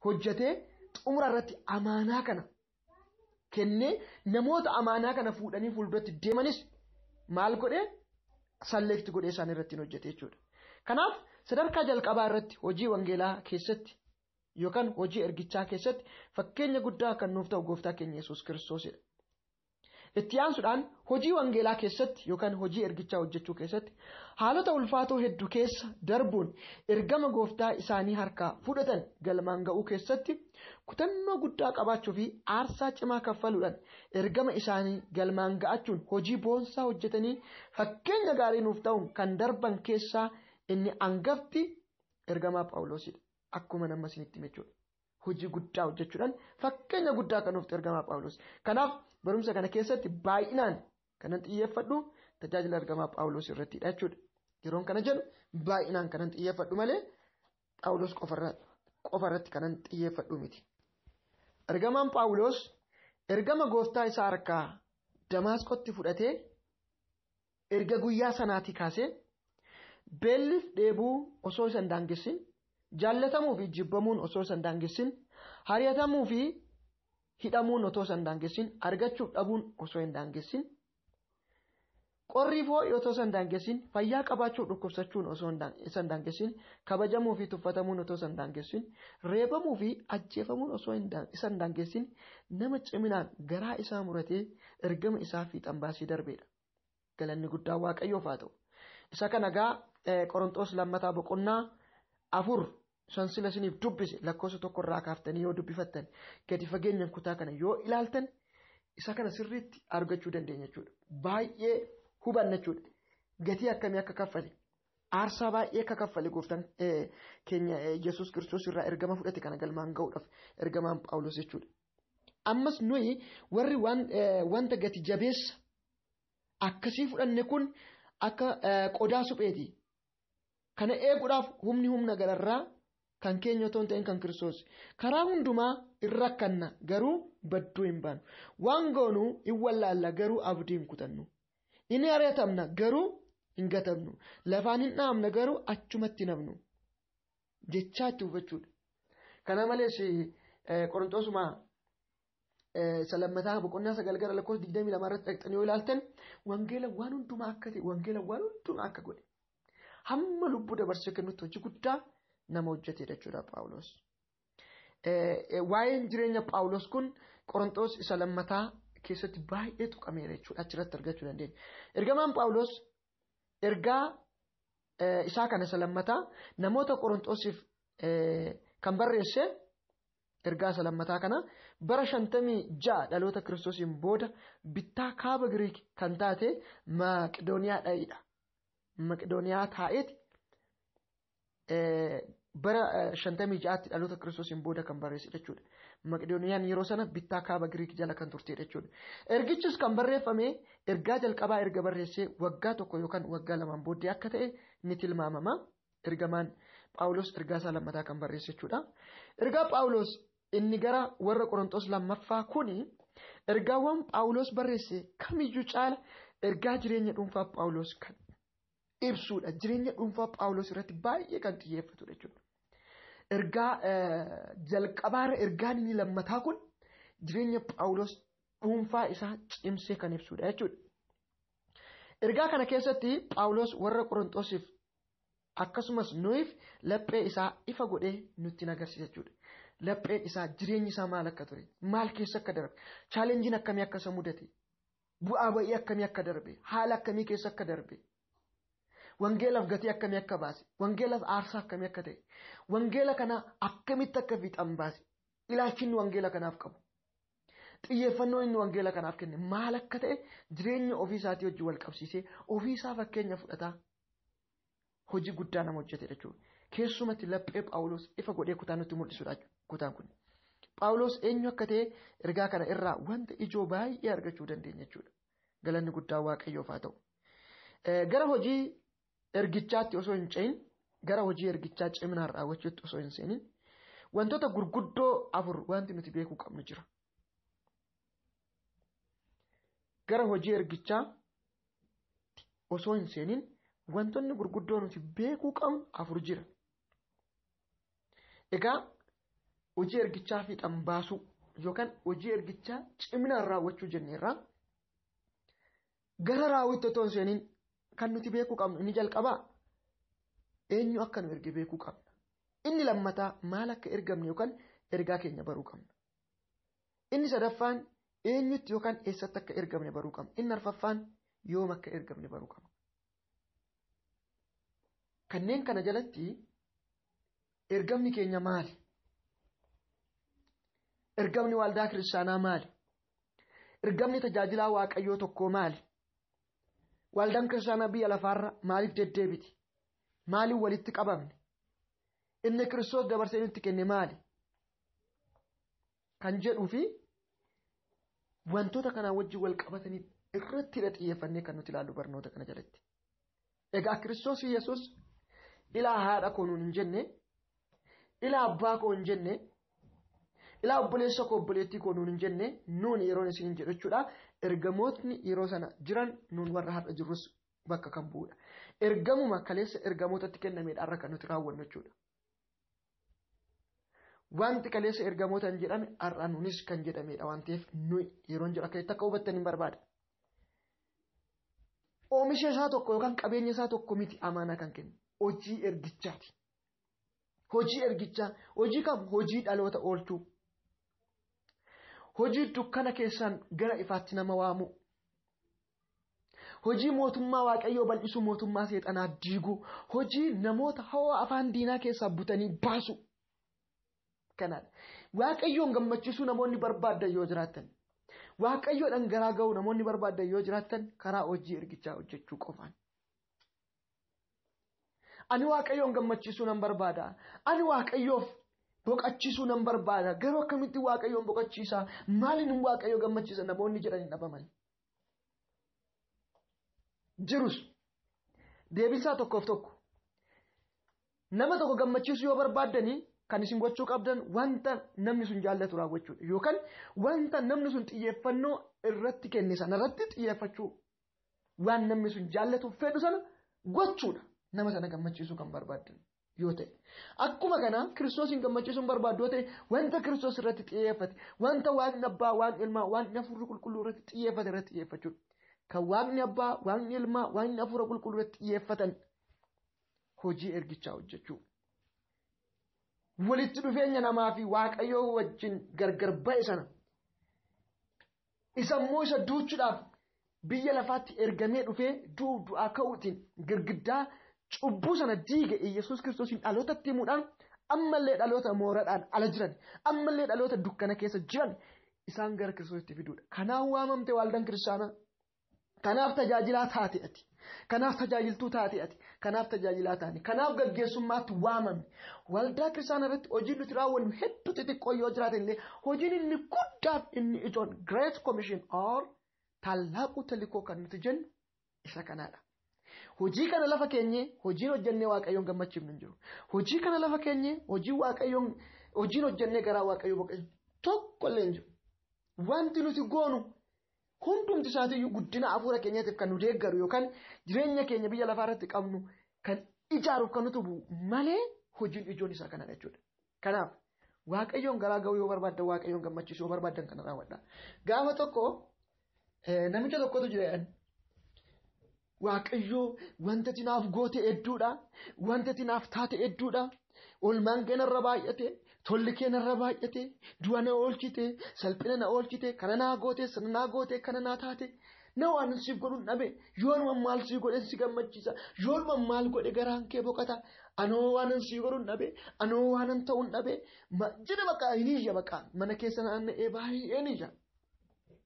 hojjetee xumura irratti amaanaa kana kennee namoota amaanaa kana fuudhanii fuulduratti deemanis maal godhee salleekti godhee isaan irratti hojjete jechuudha. Kanaaf sadarkaa jalqabaa irratti hojii wangeelaa keessatti yookaan hojii ergichaa keessatti fakkeenya guddaa kan nuuf ta'u gooftaa keenya Yesuus Kiristoosidha. Itti aansuudhaan hojii wangeelaa keessatti yookaan hojii ergichaa hojjechuu keessatti haalota ulfaatoo hedduu keessa darbuun ergama gooftaa isaanii harkaa fudhatan galmaan ga'uu keessatti kutannoo guddaa qabaachuu fi aarsaa cimaa kaffaluudhaan ergama isaanii galmaan ga'achuun hojii boonsaa hojjetanii fakkeenya gaarii nuuf ta'uun kan darban keessaa inni hangafti ergamaa Phaawulosidha. Akkuma nama isinitti jechuudha. Hojii guddaa hojjechuudhaan fakkeenya guddaa kan nuuf ta'u ergamaa Phaawulos. Kanaaf barumsa kana keessatti baay'inaan kanan xiyyeeffadhu tajaajila ergamaa Phaawulos irrattidha jechuudha. Yeroon kana jedhu baay'inaan kanan xiyyeeffadhu malee Phaawulos qofa irratti kanan xiyyeeffadhu miti. Ergamaan Phaawulos ergama gooftaa isaa harkaa Damaasqotti fudhatee erga guyyaa sanaatii kaasee beelliif dheebuu osoo isa hin daangessin, jaallatamuu fi jibbamuun osoo isa hin daangessin, hariyatamuu fi hidhamuun osoo isa hin daangessin, argachuuf dhabuun osoo hin daangessin, qorrii fo'ii osoo isa hin daangessin, fayyaa qabaachuuf dhukkubsachuun osoo isa hin daangessin, kabajamuu fi tuffatamuun osoo isa hin daangessin, reebamuu fi ajjeefamuun osoo isa hin daangessin, nama ciminaan garaa isaa muratee ergama isaa fiixan baasii darbeedha. Galanni guddaa Waaqayyoof haa ta'u. Isa kana gaa Qorontos lammataa boqonnaa 4 shansila isiniif dubbise lakkoofsa 1 irraa kaaftanii yoo dubbifattan gadi fageenyaan kutaa kana yoo ilaaltan isa kana sirriitti argachuu dandeenya jechuudha. Baay'ee hubanna jechuudha. Gatii akkamii akka kaffale, aarsaa baay'ee akka kaffale gooftaan keenya Yesuus Kiristoos irraa ergama fudhate kana galmaan ga'uudhaaf ergamaan Phaawulos jechuudha. Ammas nuyi warri wanta gati jabeessa akkasii fudhanne kun akka qodaa supheeti. Kana eeguudhaaf humna gararraa kan keenya otoo hin ta'in kan Kiristoos. Karaa hundumaa irra kanna garuu badduu hin baanu. Waan goonuu hin wallaalla garuu abdii hin kutannu. Inni ari'atamna garuu hin gatamnu. Lafaan hin dhaamna garuu achumatti nafnu. Jechaatti hubachuudha. Kana malees Qorontosuma salammataa boqonnaa 9 gara lakkoofsa 22 irratti dhaqxanii yoo ilaaltan wangeela waan hundumaa akka ta'e wangeela waan hundumaa akka godhe hamma lubbuu dabarsee kennutti hojii guddaa nama hojjetedha jechuudha Phaawulos. Waa'een jireenya Phaawulos kun Qorontos isa lammataa keessatti baay'ee tuqameera jechuudha achirratti argachuu dandeenya. Ergamaan Phaawulos ergaa isaa kana isa lammataa namoota Qorontosiif kan barreesse ergaa isa lammataa kana bara 56 dhaloota Kiristoosiin booda bittaa kaaba Giriik kan taate Maqedooniyaa dha'idha. Maqedooniyaa taa'eeti bara 56tti dhaloota Kiristoosiin booda kan barreesse jechuudha. Maqedooniyaan yeroo sana bittaa kaaba Giriik jala kan turte jechuudha. Ergichis kan barreeffame ergaa jalqabaa erga barreessee waggaa 1 yookaan waggaa 2 booddee akka ta'e ni tilmaamama. Ergamaan Phaawulos ergaa isaa lammataa kan barreesse jechuudha. Ergaa Phaawulos inni gara warra Qorontos lammaffaa kuni ergaawwan Phaawulos barreesse kamiyyuu caala ergaa jireenya dhuunfaa Phaawulos kan ibsuudha. Jireenya dhuunfaa Phaawulos irratti baay'ee kan xiyyeeffatudha jechuudha. Ergaa jalqabaarra ergaan inni lammataa kun jireenya Phaawulos dhuunfaa isaa cimsee kan ibsuudha jechuudha. Ergaa kana keessatti Phaawulos warra Qorontosiif akkasumas nuuf laphee isaa ifa godhee nutti agarsiisa jechuudha. Lapheen isaa jireenyi isaa maal akka ture, maal keessa akka darbe, chaalenjiin akkamii akka isa mudate, bu'aa ba'ii akkamii akka darbe, haala akkamii keessa akka darbe, wangeelaaf gatii akkamii akka baase, wangeelaaf aarsaa akkamii akka ta'e, wangeela kana akkamitti akka fiixan baase, ilaalchi inni wangeela kanaaf qabu, xiyyeeffannoo inni wangeela kanaaf kenne maal akka ta'e jireenya ofii isaatii wajjin wal qabsiisee ofii isaa fakkeenya fudhataa hojii guddaa nama hojjete jechuudha. Keessumatti laphee Phaawulos ifa godhee kutaa nutti mul'isudha kutaan kun. Phaawulos eenyu akka ta'e ergaa kana irraa wanta ijoo baay'ee argachuu dandeenya jechuudha. Galanni guddaa Waaqayyoof haa ta'u. Gara hojii ergichaatti osoo hin ce'in, gara hojii ergichaa ciminaan raawwachuutti osoo hin seenin, wantoota gurguddoo 4 wanti nuti beekuu qabnu jira. Gara hojii ergichaa osoo hin seenin wantoonni gurguddoo nuti beekuu qabnu 4 jira. Egaa hojii ergichaa fiixan baasuu yookaan hojii ergichaa ciminaan raawwachuu jenneerra gara raawwitti otoo hin seeniin kan nuti beekuu qabnu inni jalqabaa eenyu akka nu erge beekuu qabna. Inni lammataa maal akka ergamne yookaan ergaa keenya baruu qabna. Inni sadaffaan eenyutti yookaan eessatti akka ergamne baruu qabna. Inni arfaffaan yoom akka ergamne baruu qabna. Kanneen kana jalatti ergamni keenya maali? Ergamni waldaa kiristaanaa maali? Ergamni tajaajilaa waaqayyoo tokkoo maali? Waldaan kiristaanaa biyya lafaarra maaliif deddeebiti? Maaliif walitti qabamne? Inni Kiristoos dabarsee nutti kenne maali? Kan jedhuu fi wantoota kanaa wajjin wal qabatanii irratti xiyyeeffannee kan nuti ilaallu barnoota kana jalatti. Egaa Kiristoos Yesuus ilaa haadha koo nuun hin jenne, ilaa abbaa koo hin jenne, ilaa obboleessa koo obboleettii koo nuun hin jenne, nuun yeroon isin hin jedhu jechuudha. Ergamootni yeroo sana jiran nuun warra har'a jirrus bakka kan bu'udha. Ergamuma kaleessa ergamootatti kennameedha har'a kan nuti raawwannu jechuudha. Wanti kaleessa ergamootaan jedhame har'a nuunis kan jedhameedha waan ta'eef nuyi yeroon jedhu akka hubattan hin barbaada. Oomisha isaa tokko yookaan qabeenya isaa tokko miti amaanaa kan kennu. Hojii ergichaati. Hojii ergichaa. Hojii kam? Hojii dhaloota oolchuu. Hojii dukkana keessaan gara ifaatti nama waamu. Hojii mootummaa waaqayyoo bal'isuu, mootummaa seexanaa diiguu. Hojii namoota hawaa afaan diinaa keessaa butanii baasu. Kanaadha. Waaqayyoon gammachiisuu namoonni barbaadan yoo jiraatan, waaqayyoodhaan garaa ga'uu namoonni barbaadan yoo jiraatan karaa hojii ergichaa hojjechuu qofaan. Ani waaqayyoon gammachiisuu nan barbaada. Ani waaqayyoof boqachiisuu nan barbaada. Garuu akkamitti waaqayyoon boqachiisaa? Maaliin waaqayyoo gammachiisa? Namoonni jedhan hin dhabaman. Jirus deebisaa tokkoof tokko. Nama tokko gammachiisuu yoo barbaadanii kan isin gochuu qabdan wanta namni sun jaallatu raawwachuudha. Yookaan wanta namni sun xiyyeeffannoo irratti kenne sana irratti xiyyeeffachuu. Waan namni sun jaallatu fedhu sana gochuudha. Nama sana gammachiisuu kan barbaadan yoo ta'e. Akkuma kana Kiristoosin gammachiisuun barbaadu yoo ta'e wanta Kiristoos irratti xiyyeeffate, wanta Waaqni Abbaa, Waaqni Ilmaa, Waaqni Hafuurri Qulqulluu irratti xiyyeeffate irratti xiyyeeffachuudha. Kan Waaqni Abbaa, Waaqni Ilmaa, Waaqni Hafuura Qulqulluu irratti xiyyeeffatan hojii ergichaa hojjechuu. Walitti dhufeenya namaa fi waaqayyoo wajjin gargar ba'e sana isa immoo isa duuchuudhaaf biyya lafaatti ergamee dhufee du'aa ka'uutiin girgiddaa cubbuu sana diige Yesuus Kiristoosiin dhalootatti himuudhaan ammallee dhaloota mooradhaan ala jiran, ammallee dhaloota dukkana keessa jiran isaan gara Kiristoositti fiduudha. Kanaaf waamamte waldaan kiristaanaa. Kanaaf tajaajilaa taate ati. Kanaaf tajaajiltuu taate ati. Kanaaf tajaajilaa taane. Kanaaf gaggeessummaatti waamamne. Waldaa kiristaanaa irratti hojii nuti raawwannu hedduu xixiqqoo yoo jiraatan illee hojiin inni guddaaf inni ijoon Great Commission or tallaaquu talikoo kan nuti jennu isa kanaadha. Hojii kana lafa keenye hojiin hojjennee waaqayyoon gammachiifnu hin jiru. Hojii kana lafa keenye hojiin hojjennee garaa waaqayyoo boqochuu tokko illee hin jiru. Wanti nuti goonu hundumti isaatiiyyuu guddina hafuura keenyaatiif kan nu deeggaru yookaan jireenya keenya biyya lafaa irratti qabnu kan ijaaruuf kan nuti bu'u malee hojiin ijoon isaa kanadha jechuudha. Kanaaf waaqayyoon garaa ga'uu yoo barbaaddan waaqayyoon gammachiisuu yoo barbaaddan kana raawwadha. Gaafa tokko namicha tokkotu jira. Waaqayyoo wanta tinaaf goote hedduudha. Wanta tinaaf taate hedduudha. Olmaan keenarra baay'ate, tolli keenarra baay'ate, du'a na oolchite, salphina na oolchite, kana naa goote, sana naa goote, kana naa taate. Na waan siif godhuun dhabe, yoonuma maal siif godhe si gammachiisa, yoonuma maal godhe garaan kee boqata, anoo waan siif godhuun dhabe, anoo waan ta'uun dhabe, jedha bakka hin iyya bakka mana keessa naanna'ee baay'een iyya.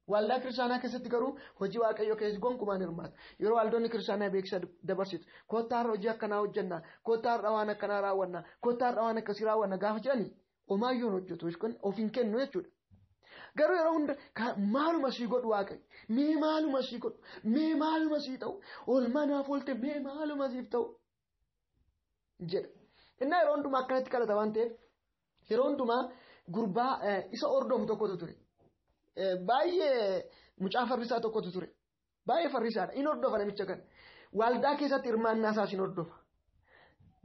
Waldaa kiristaanaa keessatti garuu hojii waaqayyoo keessa gonkumaan hirmaata. Yeroo waldoonni kiristaanaa beeksisa dabarsitu kottaa har'a hojii akkanaa hojjannaa, kottaa har'a waan akkanaa raawwannaa, kottaa har'a waan akkasii raawwannaa gaafa jedhanii omaayyuun hojjetu ofiin kennu jechuudha. Garuu yeroo hunda maaluma sii godhu waaqayyo, mee maaluma sii godhu, mee maaluma sii ta'u, oolmaa naaf oolte mee maaluma siif ta'u jedha. Innaa yeroo hundumaa akkanatti kadhata waan ta'eef yeroo hundumaa gurbaa isa ordofu tokkotu ture. Baay'ee mucaa farrisaa tokkotu ture. Baay'ee farrisaadha. Inni hordofa namicha kana. Waldaa keessatti hirmaannaa isaa sin hordofa.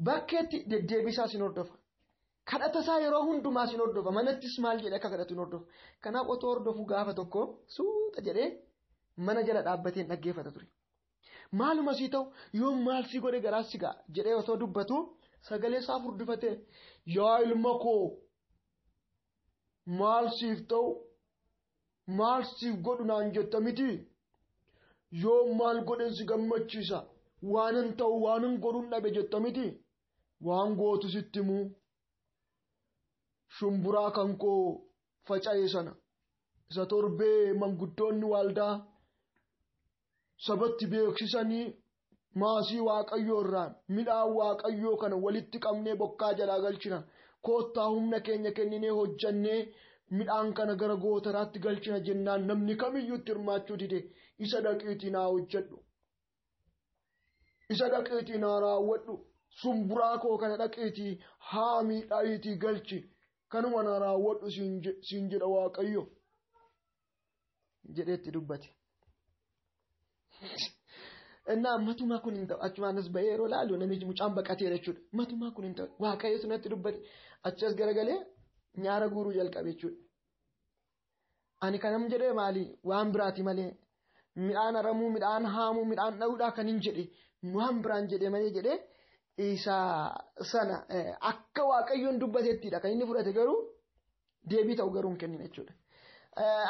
Bakkeetti deddeebisaa sin hordofa. kadhata isaa yeroo hundumaa sin hordofa manattis maal jedhe akka kadhatu hin hordofu. Kanaaf otoo hordofu gaafa tokko suuta jedhee mana jala dhaabbateen dhaggeeffata ture. Maaluma sii ta'u yoo maal si godhe garaa si ga'a jedhee otoo dubbatu sagalee isaa furdifatee yaa ilma koo maal siif ta'u maal siif godhu naan jetta miti yoo maal godhen si gammachiisa waanan ta'u waanan godhuun dhabe jetta miti waan gootu sitti muu shumburaa kan koo faca'ee sana isa torbee manguddoonni waldaa sabatti beeksisanii maasii waaqayyoo irraan midhaan waaqayyoo kana walitti qabnee bokkaa jalaa galchina koottaa humna keenya kenninee hojjannee midhaan kana gara gootaraatti galchina jennaan namni kamiyyuu itti hirmaachuu dide isa dhaqiitii naa hojjedhu isa dhaqiitii naa raawwadhu shumburaa koo kana dhaqiitii haamii dha'iitii galchi kanuma naa raawwadhu siin jedha waaqayyo jedheetti dubbate. Innaa matumaa kun hin ta'u achumaanis ba'ee yeroo laalu namichi mucaan baqateera jechuudha. Matumaa kun hin ta'u waaqayyo sunatti dubbate achas garagalee nyaara guuruu jalqabe jechuudha. Ani kanam jedhee maali waan biraati malee midhaan haramuu midhaan haamuu midhaan dha'uudhaa kan hin jedhe waan biraan jedhee malee jedhee isa sana akka waaqayyoon dubbateettidha kan inni fudhate garuu deebii ta'u garuu hin kennine jechuudha.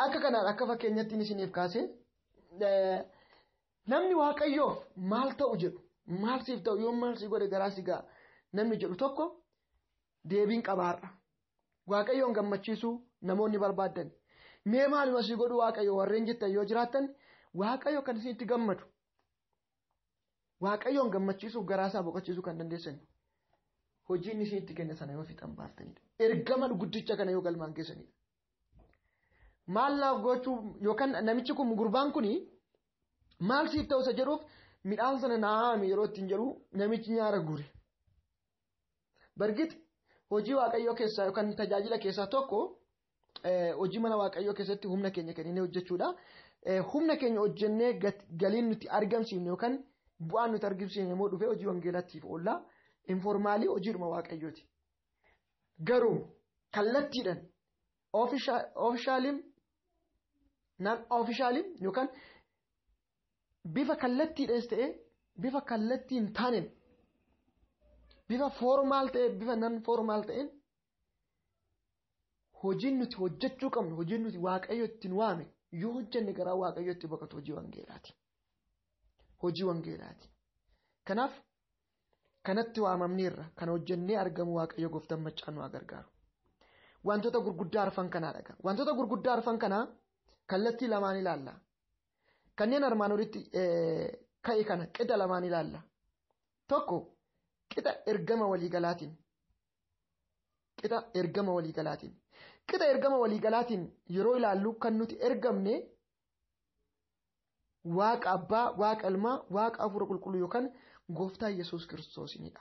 Akka kanaan akka fakkeenyatti isiniif kaase namni waaqayyoof maal ta'u jedhu maal siif ta'u yoo maal si godhe garaa si ga'a namni jedhu tokko deebiin qabaarra waaqayyoon gammachiisuu namoonni barbaadan mee maaluma si godhu waaqayyo warreen jettan yoo jiraattan waaqayyo kan isinitti gammadu waaqayyoon gammachiisuuf garaasaa boqochiisuu kan dandeessan hojiin isinitti kenne sana yoo fixan baaftaniidha ergama guddicha kana yoo galmaan keessanidha maal laaf gochuu yookaan namichi kun gurbaan kuni maal siif ta'u isa jedhuuf midhaan sana naami yeroo ittiin jedhu namichi nyaara guure. Bargit hojii waaqayyoo keessaa yookaan tajaajila keessaa tokko hojii mana waaqayyoo keessatti humna keenya kennee hojjechuudha. Humna keenya hojjennee galiin nuti argamsiifne yookaan bu'aan nuti argamsiifne immoo dhufee hojii wangeelaatiif oolla. Informaalii hojiidhuma waaqayyooti. Garuu kallattiidhaan oofishaalim yookaan bifa kallattiidhaas ta'e bifa kallattiin taaneen bifa formaal ta'e bifa nan formaal ta'een hojiin nuti hojjechuu qabnu hojiin nuti waaqayyo ittiin waame yoo hojjenne garaa waaqayyo itti boqotu hojii wangeelaati. Hojii wangeelaati. Kanaaf kanatti waamamneerra kan hojjennee argamu waaqayyo gooftaan maccaan nu gargaaru. Wantoota gurguddaa arfan kanaa dhaga. Wantoota gurguddaa arfan kanaa kallattii lamaan ilaalla. Kanneen armaan olitti ka'e kana qixa lamaan ilaalla. Tokko qixa ergama waliigalaatiin. Qixa ergama waliigalaatiin. Qixa ergama waliigalaatiin yeroo ilaallu kan nuti ergamne Waaqa Abbaa, Waaqa Ilmaa, Waaqa Hafuura Qulqulluu yookaan Gooftaa Yesuus Kiristoosinidha.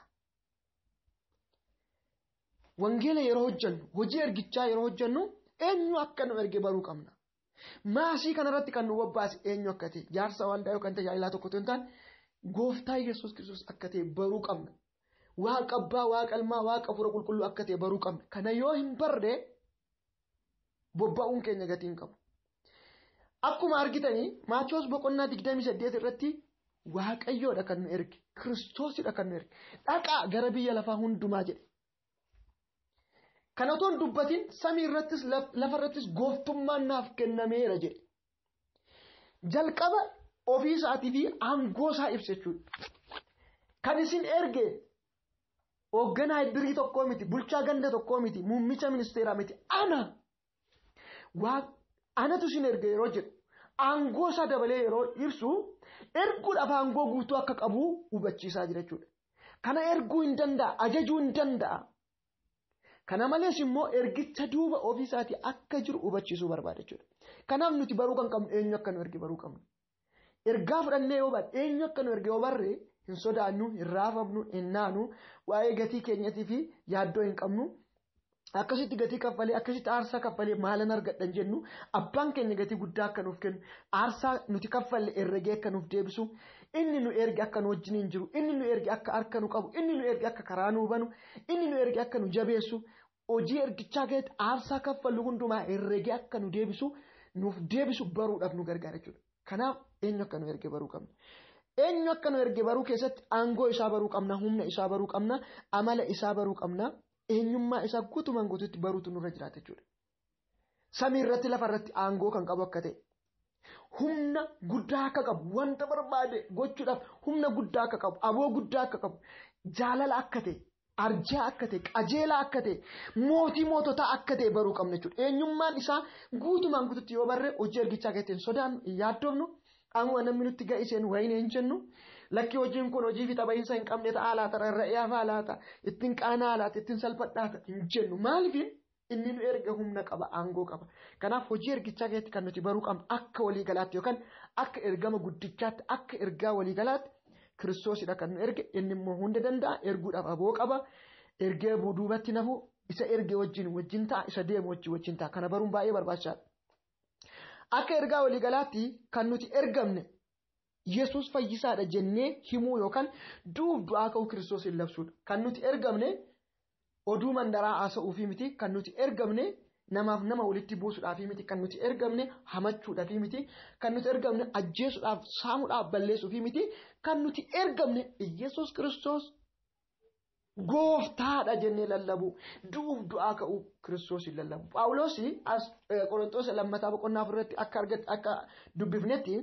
Wangeela yeroo hojjennu, hojii ergichaa yeroo hojjennu eenyu akka nu erge baruu qabna. Maasii kanarratti kan nu bobbaase eenyu akka ta'e jaarsa waldaa yookaan tajaajilaa tokko ta'e ta'an Gooftaa Yesuus Kiristoos akka ta'e baruu qabna. Waaqa Abbaa, Waaqa Ilmaa, Waaqa Hafuura Qulqulluu akka ta'e baruu qabna. Kana yoo hin barre bobba'uun keenya gatii hin qabu. Akkuma argitanii Maatiyoos boqonnaa 28 irratti Waaqayyoodha kan nu erge, Kiristoosidha kan nu erge. Dhaqaa gara biyya lafaa hundumaa jedhe. Kana otoo hin dubbatin samii irrattis lafa irrattis gooftummaan naaf kennameera jedhe. Jalqaba ofii isaatii fi aangoo isaa ibsa jechuudha. Kan isin erge hoogganaa iddirii tokkoo miti, bulchaa ganda tokkoo miti, muummicha ministeeraa miti. Anatu isin erge yeroo jedhu aangoo isaa dabalee yeroo ibsu erguudhaaf aangoo guutuu akka qabu hubachiisaa jira jechuudha. Kana erguu hin danda'a, ajajuu hin danda'a. Kana malees immoo ergicha duuba ofii isaatii akka jiru hubachiisuu barbaada jechuudha. Kanaaf nuti baruu kan qabnu eenyu akka nu erge baruu qabnu. Ergaa fudhannee yoo barre eenyu akka nu erge yoo barre hin sodaannu, hin raafamnu, hin naanu, waa'ee gatii keenyatii fi yaaddoo hin qabnu. Akkasitti gatii kaffalee akkasitti aarsaa kaffalee maalan argadhan jennu abbaan keenya gatii guddaa akka nuuf kennu aarsaa nuti kaffalle herregee akka nuuf deebisu inni nu erge akka nu wajjin jiru inni nu erge akka harka nu qabu inni nu erge akka karaa nu banu inni nu erge akka nu jabeessu hojii ergichaa keessatti aarsaa kaffallu hundumaa herregee akka nu deebisu nuuf deebisu baruudhaaf nu gargaara jechuudha. Kanaaf eenyu akka nu erge baruu qabna. Eenyu akka nu erge baruu keessatti aangoo isaa baruu qabna, humna isaa baruu qabna, amala isaa baruu qabna, eenyummaa isaa guutumaan guutuutti baruutu nurra jiraata jechuudha. Samii irratti lafa irratti aangoo kan qabu akka ta'e, humna guddaa akka qabu, wanta barbaade gochuudhaaf humna guddaa akka qabu, aboo guddaa akka qabu, jaalala akka ta'e, arjaa akka ta'e, qajeelaa akka ta'e, mootii moototaa akka ta'e baruu qabna jechuudha. Eenyummaan isaa guutumaan guutuutti yoo barre hojii ergichaa keessatti sodaannu hin yaaddoofnu. Amma namni nutti ga'iseen wayine hin jennu lakki hojiin kun hojii fi tapha'iinsa hin qabne ta'a laata rarra'ee hafaa laata ittiin qaanaa laata ittiin salphadhaata hin jennu maaliif inni nu erga humna qaba aangoo qaba. Kanaaf hojii ergichaa keessatti kan nuti baruu qabnu akka waliigalaatti yookaan akka ergama guddichaatti akka ergaa waliigalaatti Kiristoosidha kan nu erge inni immoo hunda danda'a erguudhaaf aboo qaba ergee duubatti nafu isa erge wajjin ta'a isa deemu wajjin ta'a kana baruun baay'ee barbaachisaadha. Akka ergaa waliigalaatti kan nuti ergamne Yesuus fayyisaadha jennee himuu yookaan du'aa ka'uu Kiristoosin labsuudha. Kan nuti ergamne oduu mandaraa haasa'uufii miti. Kan nuti ergamne namaaf nama walitti buusuudhaafii miti. Kan nuti ergamne hamachuudhaafii miti. Kan nuti ergamne ajjeesuudhaaf saamuudhaaf balleessuufii miti. Kan nuti ergamne Yesuus Kiristoos gooftaadha jennee lallabu du'aa ka'uu Kiristoosin lallabu. Phaawulos as Qorontos lammataa boqonnaa irratti akka dubbifnetti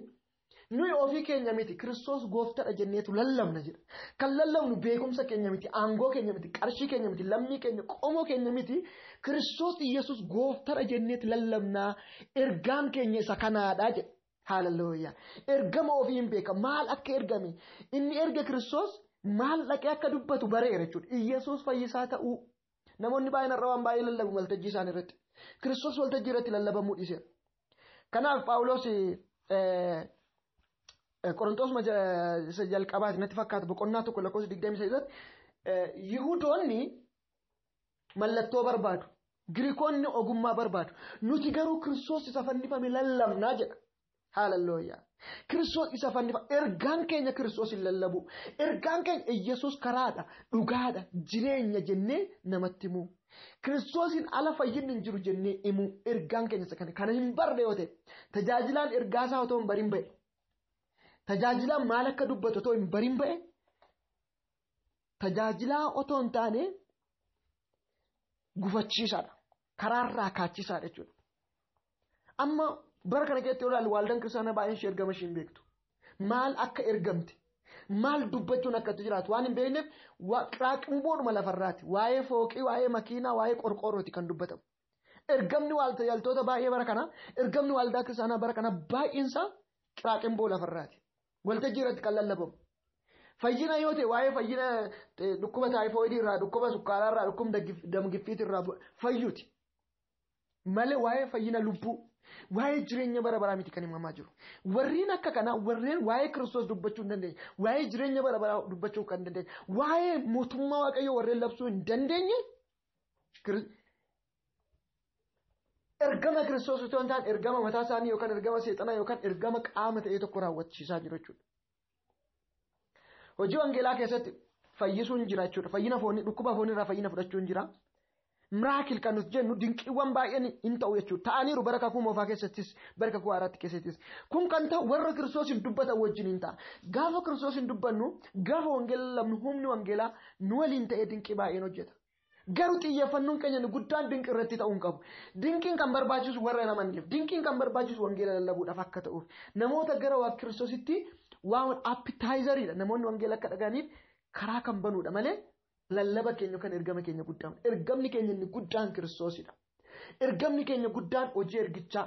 nuyi ofii keenya miti Kiristoos gooftaadha jenneetu lallabna jedha. Kan lallabnu beekumsa keenya miti, aangoo keenya miti, qarshii keenya miti, lammii keenya, qomoo keenya miti. Kiristoos Yesuus gooftaadha jenneetu lallabnaa. Ergaan keenya isa kanaadha jedha. Haaleluyyaa. Ergama ofii hin beeka. Maal akka ergame? Inni erga Kiristoos maal dhaqee akka dubbatu bareera jechuudha. Yesuus fayyisaa ta'uu. Namoonni baay'een irraa waan baay'ee lallabu waltajjii isaanii irratti. Kiristoos waltajjii irratti lallabamuu dhiise. Kanaaf Phaawulos Qorontos jalqabaati natti fakkaata boqonnaa tokko lakkoofsa 28 Yihuudoonni mallattoo barbaadu. Giriikonni ogummaa barbaadu. Nuti garuu Kiristoos isa fannifame lallabnaa jedha. Haaleluyyaa. Kiristoos isa fannifame ergaan keenya Kiristoosin lallabu. Ergaan keenya Yesuus karaadha, dhugaadha, jireenya jennee namatti himu. Kiristoosin ala fayyinni hin jiru jennee himu. Ergaan keenya isa kana hin barre yoo ta'e tajaajilaan ergaasaa otoo hin barin ba'e. Tajaajilaan maal akka dubbatu otoo hin barin ba'e. Tajaajilaa otoo hin taane gufachiisaadha. Karaarraa kaachisaadha jechuudha. Amma bara kana keessatti olaal waldaan kiristaanaa baay'een ishee ergama isheen beektu. Maal akka ergamte, maal dubbachuun akka jiraatu waan hin beekneef qiraaqimboodhuma lafarraati. Waa'ee fooqii, waa'ee makiinaa, waa'ee qorqoorrooti kan dubbatamu. Ergamni tajaajiltoota baay'ee bara kana, ergamni waldaa kiristaanaa bara kana baay'insaa qiraaqimboo lafarraati. Waltajjii irratti kan lallabamu. Fayyina yoo ta'e waa'ee fayyina dhukkuba taayifoidii irraa, dhukkuba sukkaaraa irraa, dhukkuba damgiffiit irraa fayyuuti. Malee waa'ee fayyina lubbuu, waa'ee jireenya bara baraa miti kan himamaa jiru. Warreen akka kanaa warreen waa'ee Kiristoos dubbachuu hin dandeenye, waa'ee jireenya bara baraa dubbachuu kan dandeenye, waa'ee mootummaa Waaqayyoo warreen labsuu hin dandeenye ergama Kiristoos otoo hin taane ergama mataa isaanii yookaan ergama seexanaa yookaan ergama qaama ta'ee tokko raawwachiisaa jiru jechuudha. Hojii wangeelaa keessatti fayyisuun jira jechuudha. Fayyina foonii dhukkuba foonii irraa fayyina fudhachuun jira. Miraakil kan nuti jennu dinqiiwwan baay'een hin ta'u jechuudha. Ta'aniiru bara kakuu moofaa keessattis bara kakuu haaraatti keessattis. Kun kan ta'u warra Kiristoos hin dubbatan wajjin hin ta'a. Gaafa Kiristoos hin dubbannu gaafa wangeelaa lamnu humni wangeelaa nu waliin ta'ee dinqii baay'een hojjeta. Garuu xiyyeeffannoon keenya guddaan dinqii irratti ta'uu hin qabu. Dinqiin kan barbaachisu warra namanneef, dinqiin kan barbaachisu wangeela lallabuudhaaf akka ta'uuf namoota gara waa Kiristoositti waan appitaayizariidha. Namoonni wangeela akka dhagaaniif karaa kan banuudha malee lallaba keenya kan ergama keenya guddaan. Ergamni keenya inni guddaan Kiristoosidha. Ergamni keenya guddaan hojii ergichaa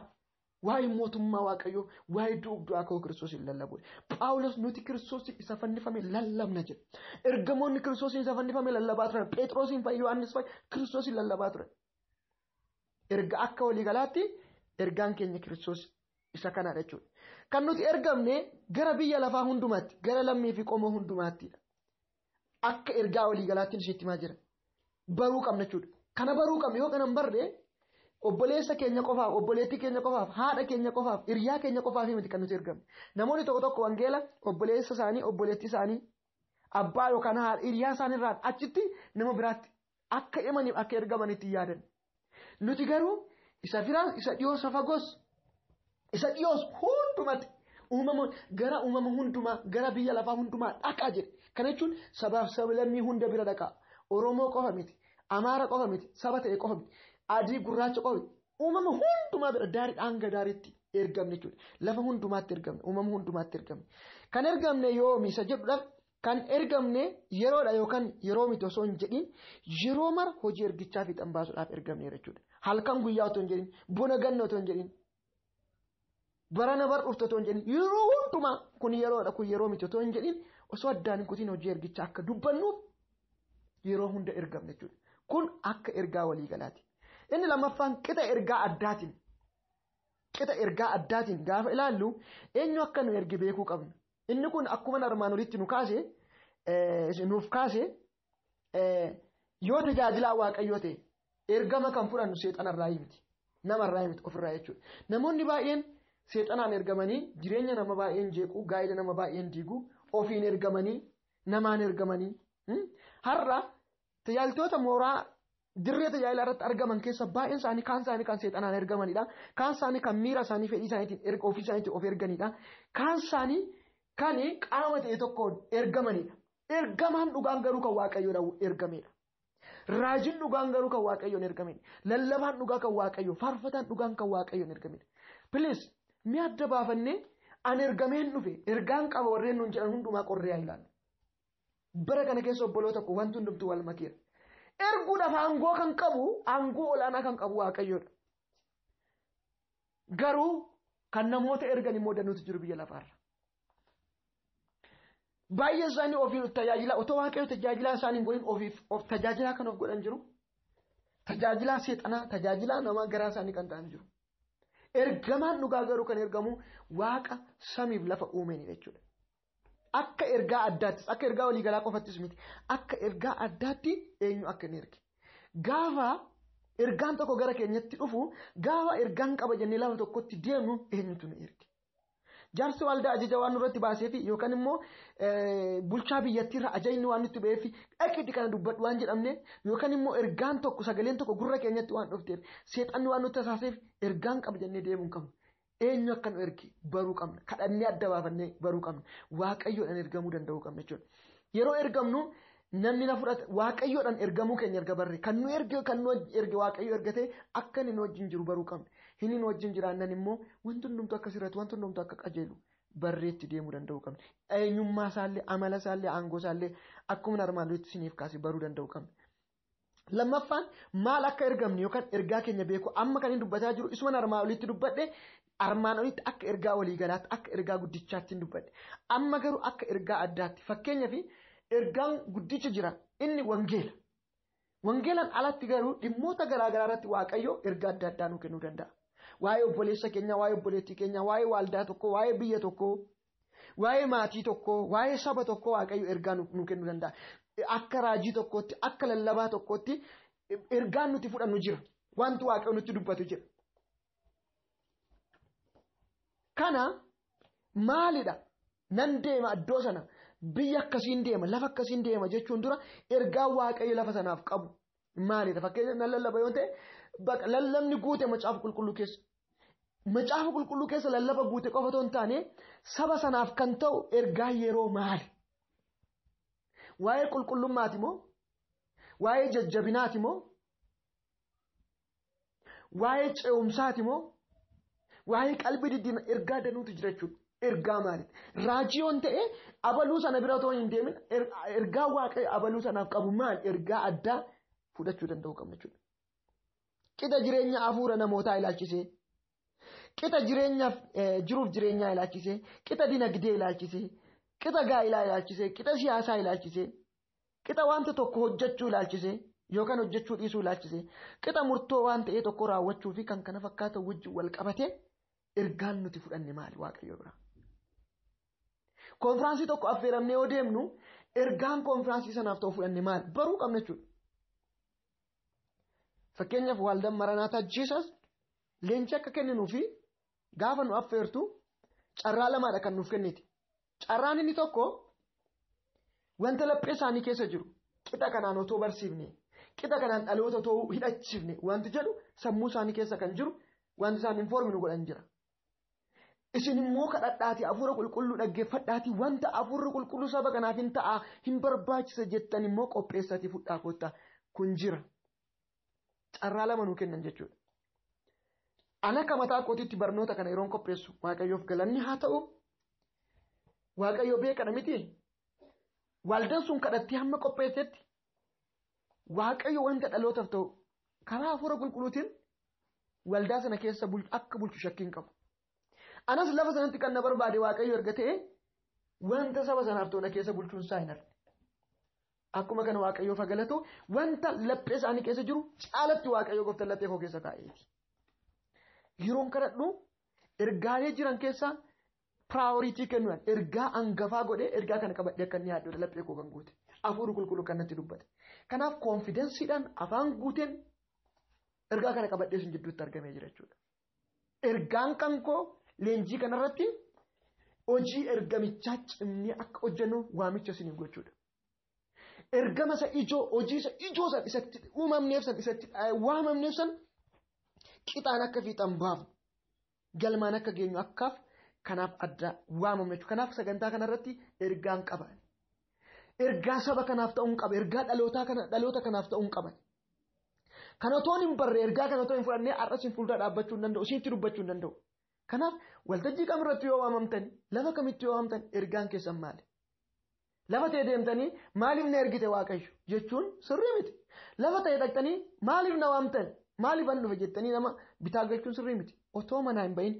waa'ee mootummaa Waaqayyoo, waa'ee du'aa ka'uu Kiristoosin lallabuudha. Phaawulos nuti Kiristoosin isa fannifame lallabna jedha. Ergamoonni Kiristoosin isa fannifame lallabaa turan. Phexrosin fa'i Yohaannis fa'i Kiristoosin lallabaa turan. Erga akka waliigalaatti ergaan keenya Kiristoos isa kanaadha jechuudha. Kan nuti ergamne gara biyya lafaa hundumaatti, gara lammii fi qomoo hundumaattidha. Akka ergaa waliigalaatti nuti himaa jira. Baruu qabna jechuudha. Kana baruu qabna yoo kanan barree obboleessa keenya qofaaf, obboleettii keenya qofaaf, haadha keenya qofaaf, hiriyaa keenya qofaaf miti kan nuti ergamne. Namoonni tokko tokko wangeela obboleessa isaanii, obboleettii isaanii, abbaa yookaan haadha hiriyaa isaanii irraan achitti nama biraatti akka himaniif akka ergamanitti yaadan. Nuti garuu isa firaan isa dhiyoo safagos isa dhiyoos hundumatti gara uumama hundumaa gara biyya lafaa hundumaa dhaqaa jedhe. Kana jechuun sabaaf sablammii hunda bira dhaqaa. Oromoo qofa miti, Amaara qofa miti, saba ta'e qofa miti, adii gurraacha qofa miti. Uumama hundumaa bira daariidhaan gadaariitti ergamne jechuudha. Lafa hundumaatti ergamne, uumama hundumaatti ergamne. Kan ergamne yoomi isa jedhuudhaaf kan ergamne yeroodha yookaan yeroo miti osoo hin jedhin yeroo mara hojii ergichaa fiixan baasuudhaaf ergamne jechuudha. Halkan guyyaa otoo hin jedhin, bona ganna otoo hin jedhin, barana bar dhuftu otoo hin jedhin, yeroo hundumaa kun yeroodha kun yeroo miti otoo hin jedhin osoo addaan hin kutiin hojii ergichaa akka dubbannuuf yeroo hunda ergamne jechuudha. Kun akka ergaa waliigalaati. Inni lammaffaan qixa ergaa addaatiin. Qixa ergaa addaatiin gaafa ilaallu eenyu akka nu erge beekuu qabna. Inni kun akkuma armaan olitti nuuf kaase yoo tajaajilaa waaqayyoo ta'e ergama kan fudhannu seexanarraa miti. Namarraa miti ofirraa jechuudha. Namoonni baay'een seexanaan ergamanii jireenya nama baay'een jeequu, gaa'ela nama baay'een diiguu, ofiin ergamanii, namaan ergamanii. Har'a tajaajiltoota mooraa dirree tajaajila irratti argaman keessa baay'een isaanii kaan isaanii kan seexanaan ergamanidha. Kaan isaanii kan miira isaanii fedhii isaaniitiin ofii isaaniitiin of erganidha. Kaan isaanii kan qaama ta'e tokkoon ergamanidha. Ergamaan dhugaan garuu kan waaqayyoodhaan ergamedha. Raajiin dhugaan garuu kan waaqayyoon ergamedha. Lallabaan dhugaa kan waaqayyoo, faarfataan dhugaan kan waaqayyoon ergamedha. Please mi adda baafannee an ergameen dhufe ergaan qaba warreen nuun jedhan hundumaa qorree haa ilaallu. Bara kana keessa obboloota koo wanti hundumtuu wal makeera. Erguudhaaf aangoo kan qabu, aangoo olaanaa kan qabu waaqayyoodha. Garuu kan namoota ergan immoo danuutu jiru biyya lafaarra. Baay'ee isaanii ofiif tajaajila otoo waaqayyo tajaajilaa isaanii godhin of tajaajilaa kan of godhan jiru. Tajaajilaa seexanaa, tajaajilaa namaa garaa isaanii kan ta'an jiru. Ergamaan dhugaa garuu kan ergamu waaqa samiif lafa uumeen jechuudha. Akka ergaa addaatti, akka ergaa waliigalaa qofattis miti. Akka ergaa addaatti eenyu akka hin erge. Gaafa ergaan tokko gara keenyatti dhufu, gaafa ergaan qaba jennee lafa tokkotti deemnu eenyutu nu erge. Jaarsi waldaa ajaja waan nurratti baasee fi yookaan immoo bulchaa biyyattiirra ajajni waan nutti ba'ee fi dhaqiitti kana dubbadhu waan jedhamne yookaan immoo ergaan tokko sagaleen tokko gurra keenyatti waan dhufteef seexanni waan nutti tasaaseef ergaan qaba jennee deemuu hin qabnu. Eenyu akka nu erge baruu qabna. Kadhannee adda baafannee baruu qabna. Waaqayyoodhaan ergamuu danda'uu qabna jechuudha. Yeroo ergamnu namni na fudhata waaqayyoodhaan ergamuu keenya erga barre kan nu erge waaqayyo ergate akka inni nu wajjin jiru baruu qabna. Inni nu wajjin jiraannan immoo wanti hundumtu akka sirratu wanti hundumtu akka qajeelu barreetti deemuu danda'uu qabna. Eenyummaa isaallee amala isaallee aangoo isaallee akkuma armaan olitti isiniif kaasee baruu danda'uu qabna. Lammaffaan maal akka ergamne yookaan ergaa keenya beeku amma kan inni dubbataa jiru isuma armaan olitti dubbadhe armaan olitti akka ergaa waliigalaatti akka ergaa guddichaatti hin dubbadhe. Amma garuu akka ergaa addaatti fakkeenyaaf ergaan guddicha jira inni wangeela. Wangeelaan alatti garuu dhimmoota garaagaraa irratti waaqayyo ergaa adda addaa nuu kennuu danda'a. Waa'ee obboleessa keenyaa, waa'ee obboleettii keenyaa, waa'ee waldaa tokkoo, waa'ee biyya tokkoo, waa'ee maatii tokkoo, waa'ee saba tokkoo waaqayyo ergaa nuu kennuu danda'a. Akka raajii tokkootti, akka lallabaa tokkootti ergaan nuti fudhannu jira. Wanti waaqayyo nutti dubbatu jira. Kana maalidha? Nan deema iddoo sana biyya akkasiin deema lafa akkasiin deema jechuun dura ergaa waaqayyo lafa sanaaf qabu maalidha? Fakkeenya nan lallaba yoo ta'e lallabni guute macaafa qulqulluu keessa. Macaafa qulqulluu keessa lallaba guute qofa otoo hin taane saba sanaaf kan ta'u ergaa yeroo maali? Waa'ee qulqullummaati moo? Waa'ee jajjabinaati moo? Waa'ee ce'umsaati moo? Waa'ee qalbii diddiina ergaa danuutu jira jechuudha. Ergaa maaliiti? Raajii waan ta'e abaluu sana bira otoo hin deemin ergaa waaqayyo abaluu sanaaf qabu maal? Ergaa addaa fudhachuu danda'u qabna jechuudha. Qixa jireenya hafuura namootaa ilaalchisee, qixa jireenyaaf jiruuf jireenyaa ilaalchisee, qixa dinagdee ilaalchisee, qixa gaa'ilaa ilaalchisee, qixa siyaasaa ilaalchisee, qixa wanta tokko hojjechuu ilaalchisee yookaan hojjechuu dhiisuu ilaalchisee, qixa murtoo waan ta'ee tokko raawwachuu fi kan kana fakkaatan wajjin wal qabatee ergaan nuti fudhanne maali waaqayyo bira? Konfiraansii tokko affeeramnee yoo deemnu ergaan konfiraansii sanaaf ta'u fudhanne maali? Baruu qabna jechuudha. Fakkeenyaaf waldaan maranaataa Jiisas leenci akka kenninuu fi gaafa nu affeertu carraa lamaadha kan nuuf kenniti. Carraan inni tokko wanta laphee isaanii keessa jiru qixa kanaan otoo barsiifne, qixa kanaan dhaloota ta'uu hidhachiifne wanti jedhu sammuu isaanii keessa kan jiru wanti isaan informi nu godhan jira. Isin immoo kadhadhaatii hafuura qulqulluu dhaggeeffadhaatii wanta hafuurri qulqulluu saba kanaaf hin ta'a hin barbaachisa jettan immoo qopheessatii fudhaa koottaa kun jira. Carraa lama nuu kennan jechuudha. Ana akka mataa kootiitti barnoota kana yeroon qopheessu Waaqayyoof galanni haa ta'u. Waaqayyoo beekadha miti. Waldaan sun kadhattee hamma qopheessetti Waaqayyo wanta dhalootaaf ta'u karaa hafuura qulqulluutiin waldaa sana keessa akka bulchu shakkiin qabu. Anas lafa sanatti kan na barbaade Waaqayyo erga ta'e wanta saba sanaaf ta'u keessa bulchuun isaa hin arge. Akkuma kana Waaqayyoof galatu wanta laphee isaanii keessa jiru caalatti Waaqayyo gooftaan laphee koo keessa kaa'eeti. Yeroon kadhadhu ergaalee jiran keessaa piraayoritii kennuudhaan ergaa hangafaa godhee ergaa kana qabadhee akka inni yaadudha laphee koo kan guute. Hafuurri qulqulluu kan natti dubbate. Kanaaf koonfidensiidhaan afaan guuteen ergaa kana qabadhee sun jidduutti argamee jira jechuudha. Ergaan kan koo leenjii kanarratti hojii ergamichaa cimnee akka hojjennu waamicha isiniif gochuudha. Ergama isa ijoo hojii isa ijoo san isatti uumamneef san isatti waamamneef san qixaan akka fiixan baafnu galmaan akka geenyu akkaaf kanaaf adda waamamne jechuudha. Kanaaf sagantaa kanarratti ergaan qaban. Ergaa saba kanaaf ta'uun qaba. Ergaa dhaloota kanaaf ta'uun qaban. Kan otoon hin barre ergaa kan otoo hin fudhannee har'as hin fuuldura dhaabbachuu hin danda'u. Isinitti dubbachuu hin danda'u. Kanaaf waltajjii kamirratti yoo waamamtan lafa kamitti yoo waamamtan ergaan keessan maali? Lafa ta'e deemtanii maaliif na ergite Waaqayyo jechuun sirrii miti. Lafa ta'e dhaqxanii maaliif na waamtan maaliif an dhufe jettanii nama bitaa galchuun sirrii miti. Otoo manaa hin bahin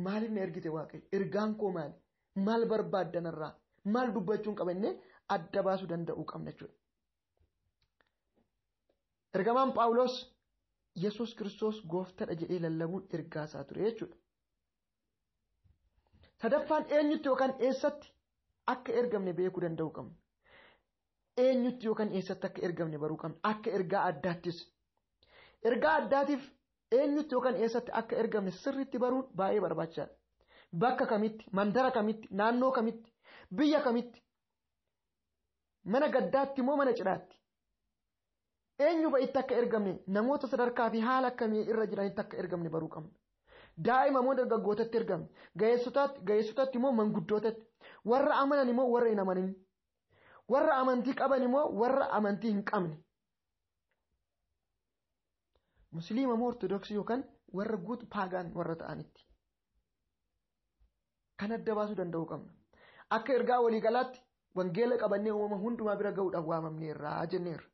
maaliif na ergite Waaqayyo? Ergaan koo maali? Maal barbaaddanarraa? Maal dubbachuun qabannee adda baasuu danda'uu qabna jechuudha. Ergamaan Phaawulos Yesuus Kiristoos gooftaadha jedhee lallabuun ergaa isaa ture jechuudha. Sadaffaan eenyutti yookaan eessatti akka ergamne beekuu danda'uu qabna. Eenyutti yookaan eessatti akka ergamne baruu qabna. Akka ergaa addaattis. Ergaa addaatiif eenyutti yookaan eessatti akka ergamne sirriitti baruun baay'ee barbaachisaadha. Bakka kamitti, mandara kamitti, naannoo kamitti, biyya kamitti, mana gaddaatti moo mana cidhaatti. Eenyu ba'itti akka ergamne namoota sadarkaa fi haala akkamii irra jiranitti akka ergamne baruu qabna. Daa'ima moo dargaggootatti ergamne, ga'eessotatti moo manguddootatti, warra amanan immoo warra hin amanin, warra amantii qaban immoo warra amantii hin qabne. Musliima moo ortodoksii yookaan warra guutu paagaan warra ta'anitti. Kan adda baasuu danda'uu qabna. Akka ergaa waliigalaatti wangeela qabannee uumama hundumaa bira ga'uudhaaf waamamneerraa jenneerra.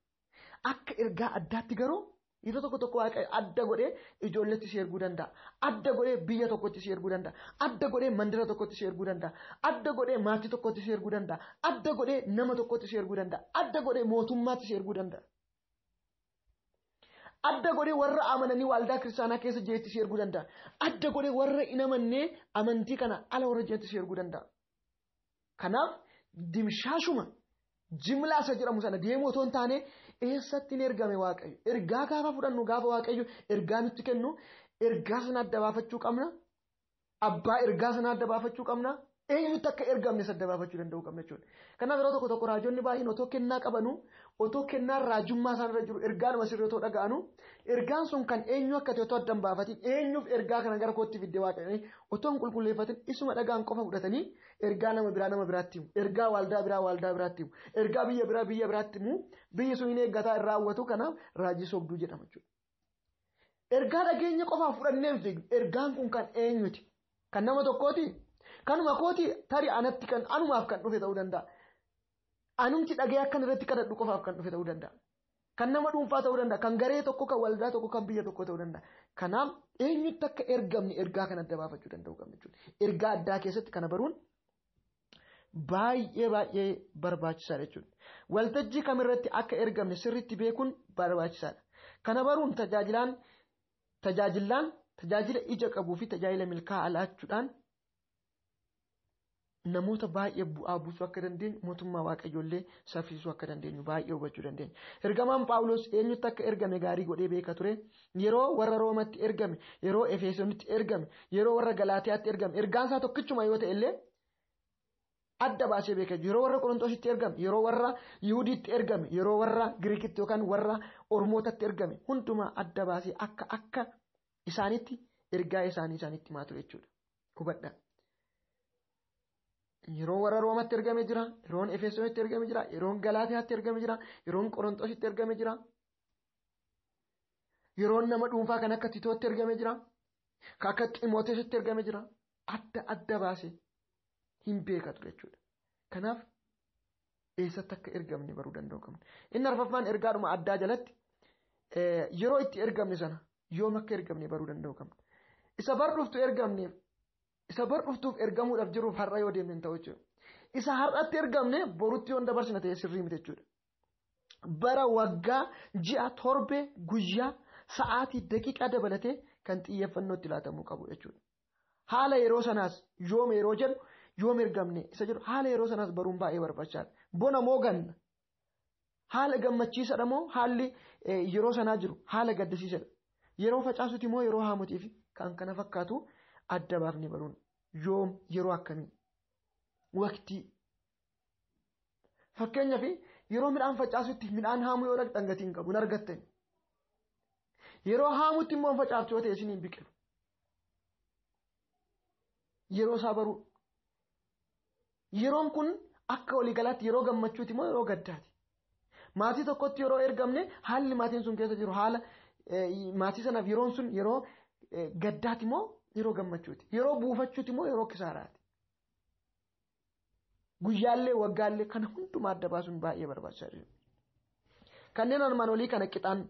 Akka ergaa addaatti garuu yeroo tokko Waaqayyo adda godhee ijoolletti si erguu danda'a. Adda godhee biyya tokkotti si erguu danda'a. Adda godhee mandara tokkotti si erguu danda'a. Adda godhee maatii tokkotti si erguu danda'a. Adda godhee nama tokkotti si erguu danda'a. Adda godhee mootummaatti si erguu danda'a. Adda godhee warra amananii waldaa kiristaanaa keessa jireetti si erguu danda'a. Adda godhee warra hin amannee amantii kana ala warra jireetti si erguu danda'a. Kanaaf dimshaashuma jimlaa isa jedhamu sana deemuu otoo hin taane eessatti ni ergame Waaqayyo. Ergaa gaafa fudhannu gaafa Waaqayyo ergaa nutti kennu ergaa sana adda baafachuu qabna. Abbaa ergaa sana adda baafachuu qabna. Eenyutti akka ergamne adda baafachuu danda'uu qabna jechuudha. Kanaaf yeroo tokko raajonni baay'een otoo kennaa qabanu otoo kennaan raajummaa isaanirra jiru ergaanuma sirrii otoo dhaga'anu ergaan sun kan eenyu akka ta'e otoo adda hin baafatin eenyuuf ergaa kana gara kootti fidde Waaqayyo otoo hin qulqulleeffatin isuma dhagaan qofa fudhatanii ergaa nama biraatti himu. Ergaa waldaa biraatti himu. Ergaa biyya biraatti himu. Biyyi sun hin eeggataa irraa hawwatu kanaaf raajii sobduu jedhama jechuudha. Ergaa dhageenya qofaa fudhannee ergaan kun kan eenyuti? Kan nama tokkooti? Kanuma kooti tarii anatti kan anumaaf kan dhufe ta'uu danda'a. Anumti dhagee akkan irratti kadhadhu qofaaf kan dhufe ta'uu danda'a. Kan nama dhuunfaa ta'uu danda'a. Kan garee tokko, kan waldaa tokko, kan biyya tokko ta'uu danda'a. Kanaaf eenyutti akka ergamne ergaa kana adda baafachuu danda'uu qabna jechuudha. Ergaa addaa keessatti kana baruun baay'ee barbaachisaadha jechuudha. Waltajjii kamirratti akka ergamne sirriitti beekuun barbaachisaadha. Kana baruun tajaajila ija qabuu fi tajaajila milkaa'aa laachuudhaan namoota baay'ee bu'aa buusuu akka dandeenyu mootummaa Waaqayyoollee saffisuu akka dandeenyu baay'ee hubachuu dandeenya. Ergamaan Phaawulos eenyutti akka ergame gaarii godhee beeka ture. Yeroo warra Roomatti ergame, yeroo Efesoonitti ergame, yeroo warra Galaatiyaatti ergame, ergaan isaa tokkichuma yoo ta'e illee adda baasee beeka. Yeroo warra Qorontositti ergame, yeroo warra Yihudiitti ergame, yeroo warra Giriikitti yookaan warra Ormootatti ergame hundumaa adda baasee akka isaanitti ergaa isaanitti himaa ture jechuudha. Hubadhaa. Yeroo warra Roomatti ergame jira, yeroon Efesoonitti ergame jira, yeroon Galaatiyaatti ergame jira, yeroon Qorontositti ergame jira, yeroon nama dhuunfaa kan akka Titootti ergame jira, kan akka Ximootesitti ergame jira. Adda baasee hin beeka ture jechuudha. Kanaaf eessatti akka ergamne baruu danda'u qabna. Inni arfaffaan ergaadhuma addaa jalatti yeroo itti ergamne sana yoom akka ergamne baruu danda'u qabna. Isa bardhuftuuf ergamuudhaaf jiruuf har'a yoo deemne hin ta'u jechuudha. Isa har'atti ergamne borutti yoo dabarsina ta'e sirrii miti jechuudha. Bara, waggaa, ji'a, torbee, guyyaa, sa'aatii, daqiiqaa dabalatee kan xiyyeeffannoo itti laatamuu qabu jechuudha. Haala yeroo sanaas yoom yeroo jedhu yoom ergamne isa jedhu haala yeroo sanaas baruun baay'ee barbaachisaadha. Bona moo ganna? Haala gammachiisaadha moo haalli yeroo sanaa jiru haala gaddisiisaadha? Yeroo facaasuti moo yeroo haamutiif kan kana fakkaatu adda baafnee baruun yoom yeroo akkamii? Waqtii. Fakkeenyaaf yeroo midhaan facaasutti midhaan haamuu yoo dhaqxan gatii hin qabu hin argattan. Yeroo haamutti immoo facaaftu yoo ta'e isin hin biqilu. Yeroo isaa baruu. Yeroon kun akka waliigalaatti yeroo gammachuuti moo yeroo gaddaati? Maatii tokkotti yeroo ergamne haalli maatiin sun keessa jiru haala maatii sanaaf yeroon sun yeroo gaddaati moo yeroo gammachuuti? Yeroo buufachuuti moo yeroo kisaaraati? Guyyaallee waggaallee kana hundumaa adda baasuun baay'ee barbaachisaadha. Kanneen armaan olii kana qixaan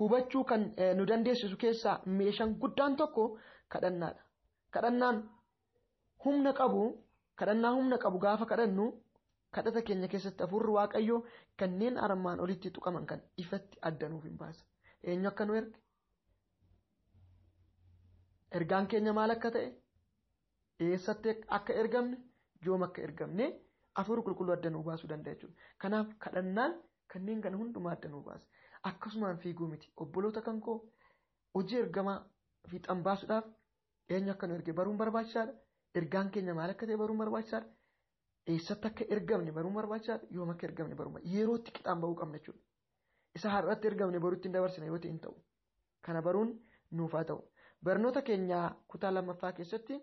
hubachuu kan nu dandeessisu keessaa meeshaan guddaan tokko kadhannaadha. Kadhannaan humna qabu gaafa kadhannu kadhata keenya keessatti hafuurri Waaqayyoo kanneen armaan olitti tuqaman kan ifatti addanuuf hin baasa. Eenyu akka nu erge? Ergaan keenya maal akka ta'e? Eessatti akka ergamne? Yoom akka ergamne? Hafuurri qulqulluu addanuu baasuu danda'a jechuudha. Kanaaf kadhannaan kanneen kana hundumaa addanuu baasa. Akkasumaan fiiguu miti. Obboloota kan koo hojii ergamaa fiixan baasuudhaaf eenyu akka nu erge baruun barbaachisaadha. Ergaan keenya maal akka ta'e baruun barbaachisaadha. Eessatti akka ergamne baruun barbaachisaadha. Yoom akka ergamne baruun barbaachisaadha. Yerootti qixaan bahuu qabna jechuudha. Isa har'atti ergamne baruutti hin dabarsina yoo ta'e hin ta'u. Kana baruun nuuf haa ta'u. Barnoota keenya kutaa lammaffaa keessatti